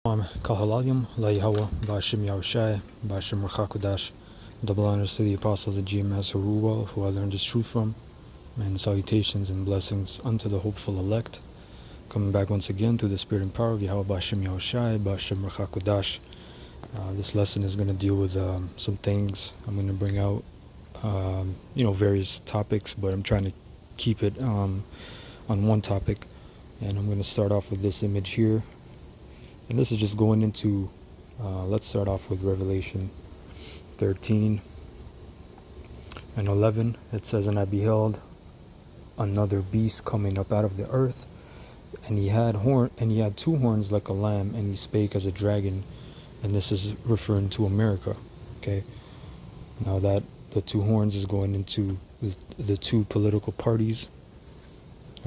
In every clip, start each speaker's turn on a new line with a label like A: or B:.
A: Kahalalim, La Yahweh, Bashim Yahushai, Bashim Rachakodash. Double honors to the apostles of GMS Haruwa, who I learned this truth from, and salutations and blessings unto the hopeful elect. Coming back once again through the spirit and power of Yahweh, Bashim Yahushai, Bashim Rachakodash. This lesson is going to deal with some things. I'm going to bring out, various topics, but I'm trying to keep it on one topic. And I'm going to start off with this image here. And this is just going into, let's start off with Revelation 13 and 11. It says, "And I beheld another beast coming up out of the earth, and he had two horns like a lamb, and he spake as a dragon." And this is referring to America. Okay. Now that the two horns is going into the two political parties,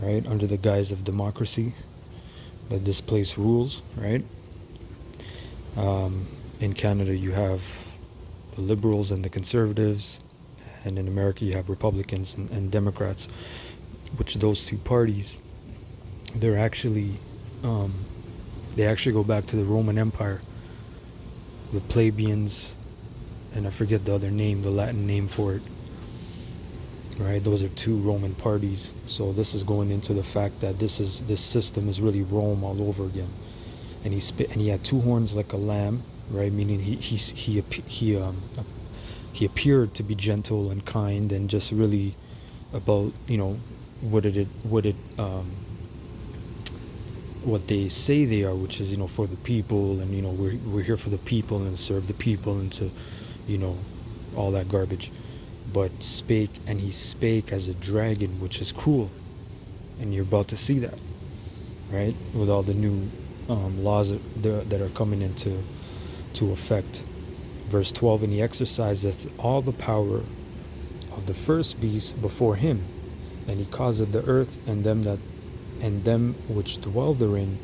A: right, under the guise of democracy, that this place rules, right? In Canada you have the liberals and the conservatives, and in America you have Republicans and Democrats, which those two parties, they actually go back to the Roman Empire, the plebeians, and I forget the other name, the Latin name for it, right? Those are two Roman parties. So this is going into the fact that this system is really Rome all over again. And he had two horns like a lamb, right? Meaning he appeared to be gentle and kind and just really about what they say they are, which is for the people, and we're here for the people and serve the people and to all that garbage. But he spake as a dragon, which is cruel, and you're about to see that, right, with all the new laws that are coming into effect. Verse 12, "And he exerciseth all the power of the first beast before him, and he causeth the earth and them which dwell therein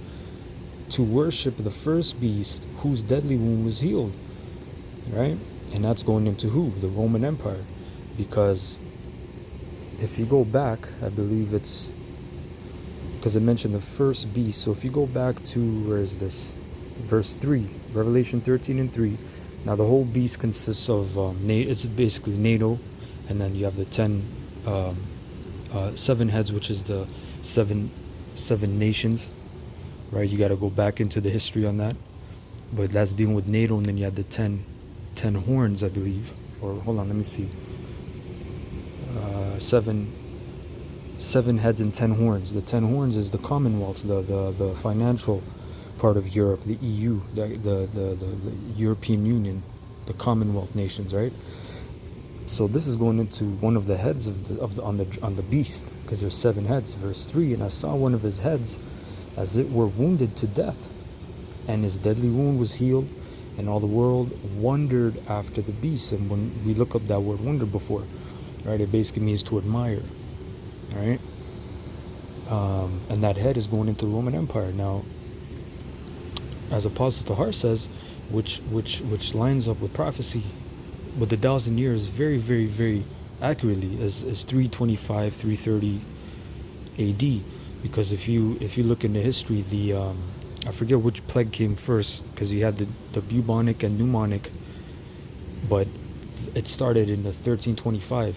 A: to worship the first beast, whose deadly wound was healed." Right? And that's going into who? The Roman Empire. Because if you go back, I believe it's because it mentioned the first beast. So if you go back to, where is this? Verse 3, Revelation 13 and 3. Now the whole beast consists of, it's basically NATO, and then you have the 7 heads, which is the seven nations, right? You got to go back into the history on that. But that's dealing with NATO, and then you have the 10 horns, I believe. Or hold on, let me see. 7 heads and 10 horns. The 10 horns is the Commonwealth, the financial part of Europe, the EU, the European Union, the Commonwealth nations, right? So this is going into one of the heads on the beast, because there's 7 heads. Verse 3, "And I saw one of his heads as it were wounded to death, and his deadly wound was healed, and all the world wondered after the beast." And when we look up that word wonder before, right, it basically means to admire, right? And that head is going into the Roman Empire. Now, as Apostle Tahar says, which lines up with prophecy, with the 1,000 years very, very, very accurately, is 325, 330 AD. Because if you look into history, I forget which plague came first, because you had the bubonic and pneumonic, but it started in the 1325.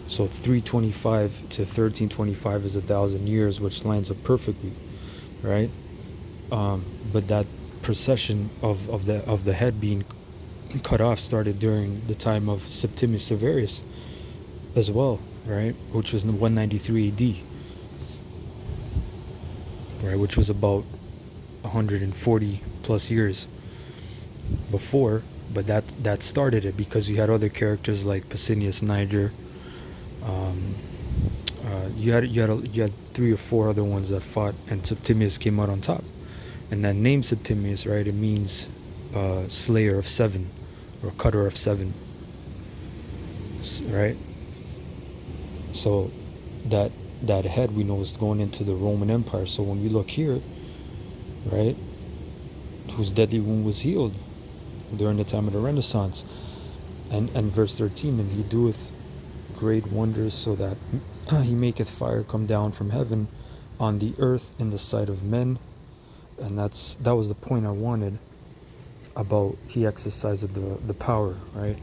A: So 325 to 1325 is 1,000 years, which lines up perfectly, right? But that procession of the head being cut off started during the time of Septimius Severus as well, right? Which was in 193 AD, right? Which was about 140 plus years before. But that started it, because you had other characters like Pesinius Niger. You had 3 or 4 other ones that fought, and Septimius came out on top. And that name Septimius, right, it means slayer of 7, or cutter of 7, right? So that head, we know, is going into the Roman Empire. So when we look here, right, whose deadly wound was healed during the time of the Renaissance, and verse 13, "And he doeth great wonders, so that he maketh fire come down from heaven on the earth in the sight of men, And that was the point I wanted about he exercised the power, right?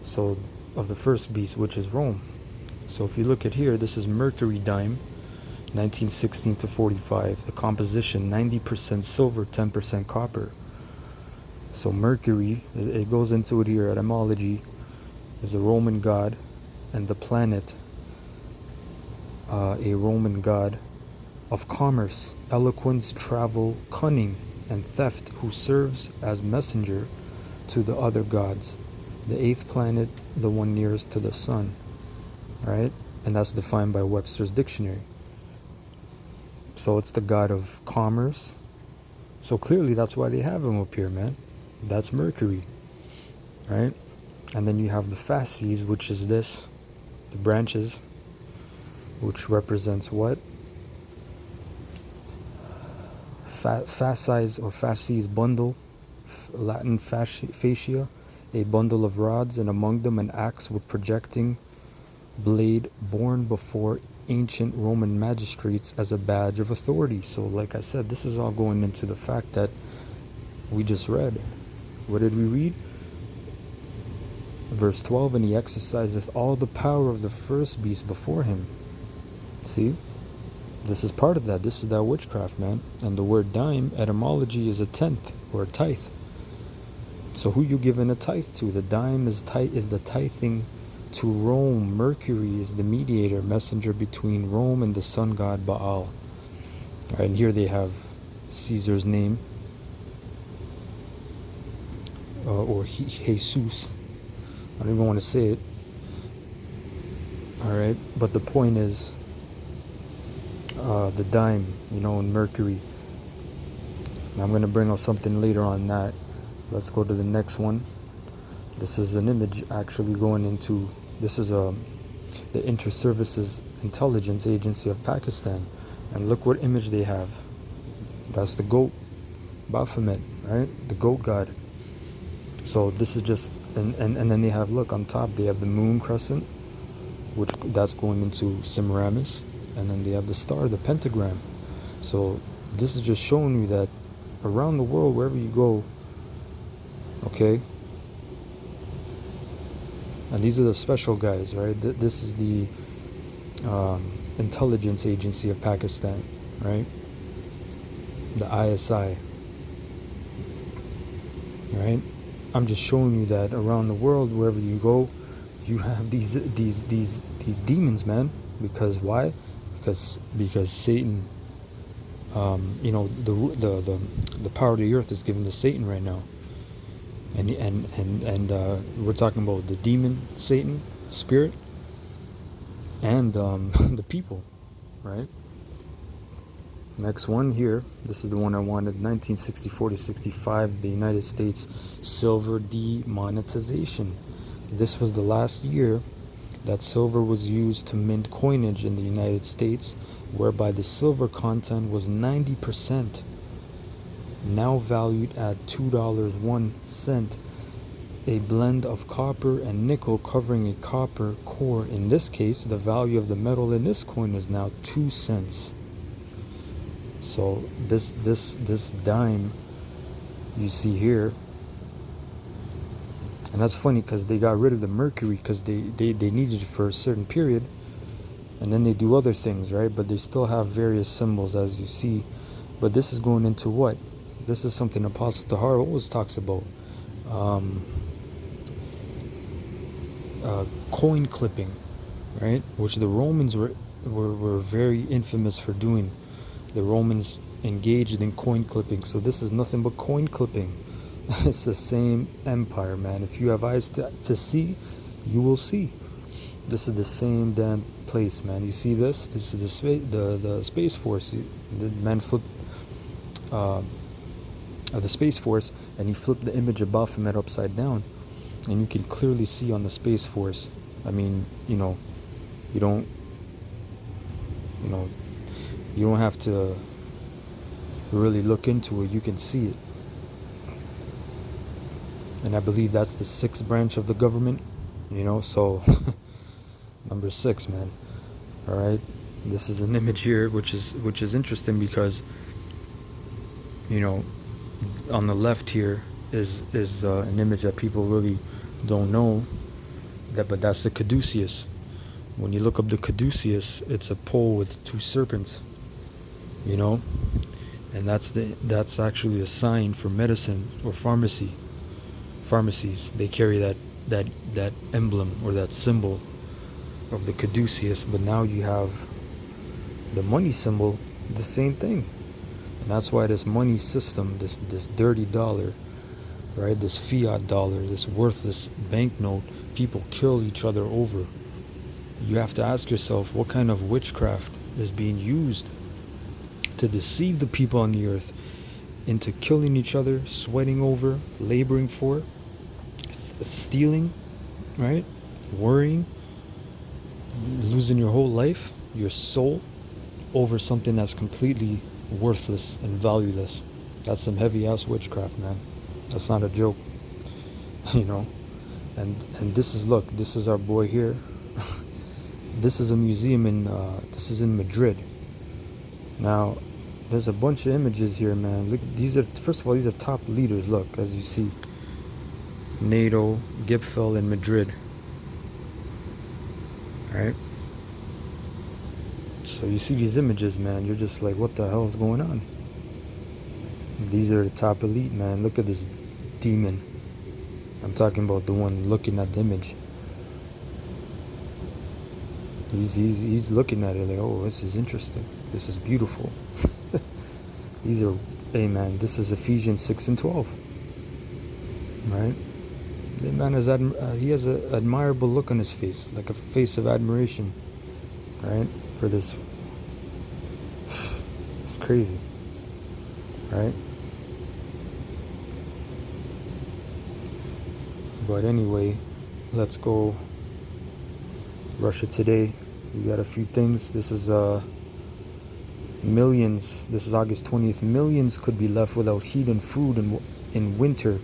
A: So of the first beast, which is Rome. So if you look at here, this is Mercury dime, 1916 to 45. The composition, 90% silver, 10% copper. So Mercury, it goes into it here, etymology, is a Roman god, and the planet, a Roman god of commerce, eloquence, travel, cunning, and theft, who serves as messenger to the other gods. The eighth planet, the one nearest to the sun, right? And that's defined by Webster's dictionary. So it's the god of commerce. So clearly that's why they have him up here, man. That's Mercury, right? And then you have the fasces, which is this, the branches, which represents what? Fasces or fasces, bundle, Latin fascia, a bundle of rods, and among them an axe with projecting blade, borne before ancient Roman magistrates as a badge of authority. So like I said, this is all going into the fact that we just read. What did we read? Verse 12, and he exerciseth all the power of the first beast before him. See? This is part of that. This is that witchcraft, man. And the word dime, etymology, is a tenth or a tithe. So who you giving a tithe to? The dime is the tithing to Rome. Mercury is the mediator, messenger between Rome and the sun god Baal. All right, and here they have Caesar's name, or Jesus. I don't even want to say it. All right, but the point is, the dime, and Mercury. Now I'm going to bring out something later on that. Let's go to the next one. This is an image actually going into, this is the Inter-Services Intelligence Agency of Pakistan. And look what image they have. That's the goat, Baphomet, right? The goat god. So this is just, and then they have, look, on top they have the moon crescent, which that's going into Semiramis. And then they have the star, the pentagram. So this is just showing you that around the world, wherever you go, okay, and these are the special guys, right? This is the intelligence agency of Pakistan, right? The ISI, right? I'm just showing you that around the world, wherever you go, you have these demons, man. Because why? Because Satan, the power of the earth is given to Satan right now, and we're talking about the demon Satan, spirit, and the people, right? Next one here. This is the one I wanted. 1964 to 65. The United States silver demonetization. This was the last year that silver was used to mint coinage in the United States, whereby the silver content was 90%, now valued at $2.01, a blend of copper and nickel covering a copper core. In this case, the value of the metal in this coin is now 2 cents. So this dime you see here, and that's funny because they got rid of the mercury because they needed it for a certain period, and then they do other things, right? But they still have various symbols, as you see. But this is going into what? This is something Apostle Tahar always talks about. Coin clipping, right? Which the Romans were very infamous for doing. The Romans engaged in coin clipping. So this is nothing but coin clipping. It's the same empire, man. If you have eyes to see, you will see. This is the same damn place, man. You see this? This is the Space Force. The man flipped the Space Force, and he flipped the image of Baphomet upside down, and you can clearly see on the Space Force. I mean, you don't have to really look into it. You can see it. And I believe that's the 6th branch of the government, so number 6, man. All right, this is an image here which is interesting because you know, on the left here is an image that people really don't know, but that's the caduceus. When you look up the caduceus, it's a pole with two serpents, you know, and that's actually a sign for medicine or pharmacies. They carry that emblem or that symbol of the caduceus. But now you have the money symbol, the same thing. And that's why this money system, this dirty dollar, right, this fiat dollar, this worthless banknote, people kill each other over. You have to ask yourself, what kind of witchcraft is being used to deceive the people on the earth into killing each other, sweating over, laboring for, stealing, right, worrying, losing your whole life, your soul, over something that's completely worthless and valueless. That's some heavy ass witchcraft, man. That's not a joke. You know. And this is our boy here. This is a museum this is in Madrid. Now there's a bunch of images here, man. Look, first of all, these are top leaders. Look, as you see, NATO, Gipfel in Madrid. Right? So you see these images, man, you're just like, what the hell is going on? These are the top elite, man. Look at this demon. I'm talking about the one looking at the image. He's looking at it like, oh, this is interesting. This is beautiful. These are, hey man, this is Ephesians 6 and 12. Right? The man he has an admirable look on his face, like a face of admiration. Right? For this. It's crazy. Right? But anyway, let's go Russia Today. We got a few things. This is millions. This is August 20th. Millions could be left without heat and food in winter,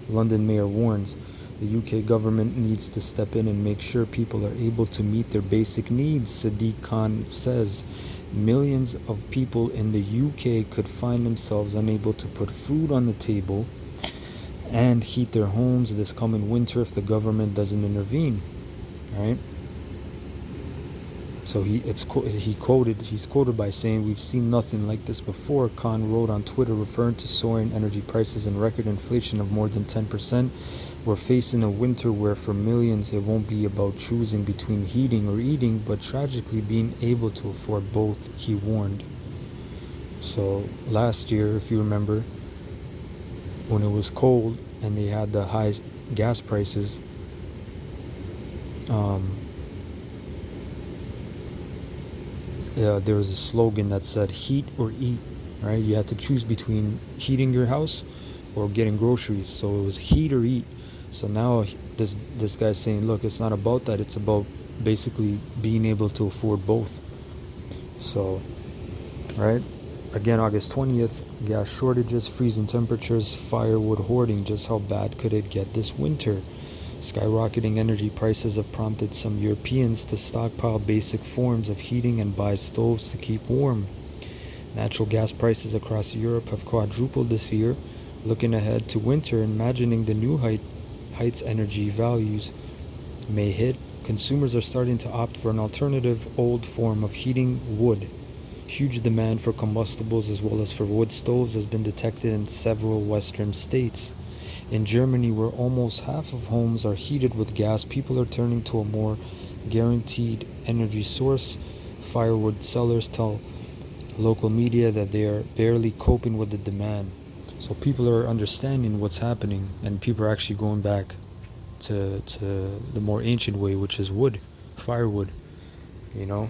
A: London mayor warns. The UK government needs to step in and make sure people are able to meet their basic needs, Sadiq Khan says. Millions of people in the UK could find themselves unable to put food on the table and heat their homes this coming winter if the government doesn't intervene. Right? So he's quoted by saying, "We've seen nothing like this before," Khan wrote on Twitter, referring to soaring energy prices and record inflation of more than 10%. We're facing a winter where for millions it won't be about choosing between heating or eating, but tragically being able to afford both, he warned. So last year, if you remember, when it was cold and they had the high gas prices, there was a slogan that said heat or eat, right? You had to choose between heating your house or getting groceries. So it was heat or eat. So now this guy's saying, look, it's not about that. It's about basically being able to afford both. So, right? Again, August 20th, gas shortages, freezing temperatures, firewood hoarding. Just how bad could it get this winter? Skyrocketing energy prices have prompted some Europeans to stockpile basic forms of heating and buy stoves to keep warm. Natural gas prices across Europe have quadrupled this year. Looking ahead to winter, imagining the new heights energy values may hit, consumers are starting to opt for an alternative old form of heating, wood. Huge demand for combustibles as well as for wood stoves has been detected in several Western states. In Germany, where almost half of homes are heated with gas, people are turning to a more guaranteed energy source. Firewood sellers tell local media that they are barely coping with the demand. So people are understanding what's happening, and people are actually going back to the more ancient way, which is wood, firewood, you know.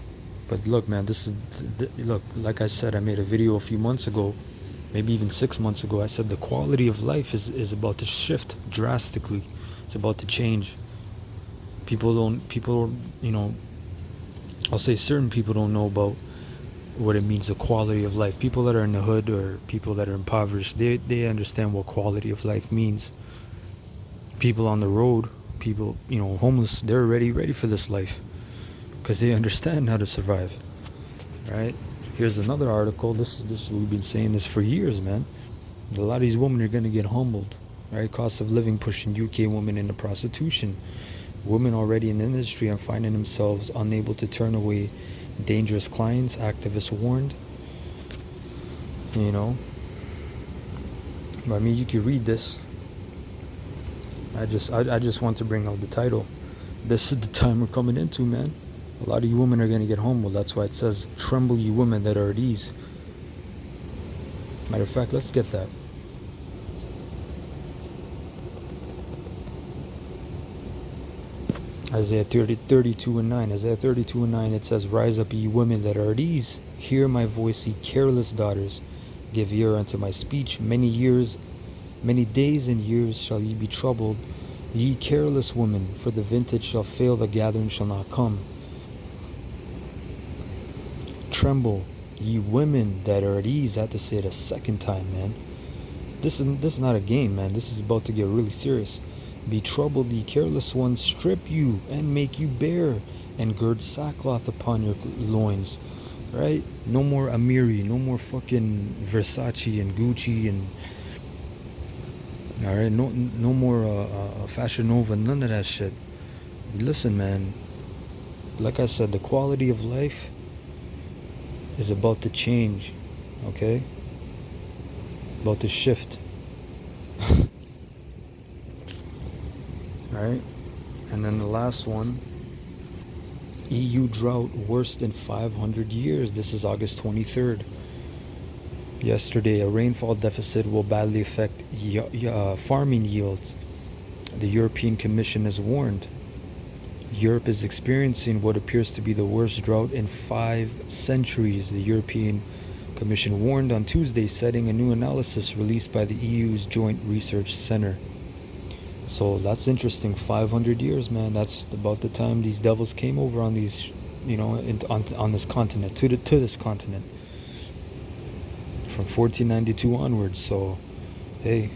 A: But look, man, look, like I said, I made a video a few months ago, maybe even 6 months ago. I said the quality of life is about to shift drastically. It's about to change. People, you know, I'll say certain people don't know about what it means, the quality of life. People that are in the hood or people that are impoverished, they understand what quality of life means. People on the road, people, you know, homeless, they're already ready for this life because they understand how to survive, right? Here's another article. This we've been saying this for years, man. A lot of these women are going to get humbled, right? Cost of living pushing UK women into prostitution. Women already in the industry are finding themselves unable to turn away dangerous clients. Activists warned. You know, but I mean, you can read this. I just want to bring out the title. This is the time we're coming into, man. A lot of you women are going to get humbled. That's why it says, tremble you women that are at ease. Matter of fact, let's get that. Isaiah 32 and 9. Isaiah 32 and 9, it says, rise up, ye women that are at ease. Hear my voice, ye careless daughters. Give ear unto my speech. Many days and years shall ye be troubled. Ye careless women, for the vintage shall fail, the gathering shall not come. Tremble, ye women that are at ease. I have to say it a second time, man. This is not a game, man. This is about to get really serious. Be troubled, ye careless ones, strip you and make you bare, and gird sackcloth upon your loins. Right? No more Amiri, no more fucking Versace and Gucci and all right, no more Fashion Nova, none of that shit. Listen, man. Like I said, the quality of life is about to change, okay? About to shift. Right? And then the last one, EU drought worst in 500 years. This is August 23rd. Yesterday, a rainfall deficit will badly affect farming yields. The European Commission has warned. Europe is experiencing what appears to be the worst drought in 5 centuries. The European Commission warned on Tuesday, citing a new analysis released by the EU's Joint Research Center. So that's interesting. 500 years, man. That's about the time these devils came over on these, on this continent, to this continent. From 1492 onwards. So, hey,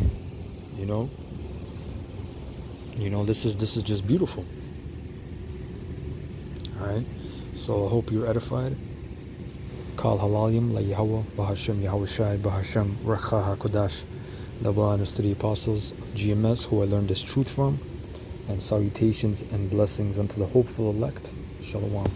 A: this is just beautiful. All right. So I hope you're edified. Kal halalim la Yahweh Bahashem Yahweh Shai Bahashem Rakha HaKodash. Double honors to the apostles of GMS who I learned this truth from, and salutations and blessings unto the hopeful elect. Shalom.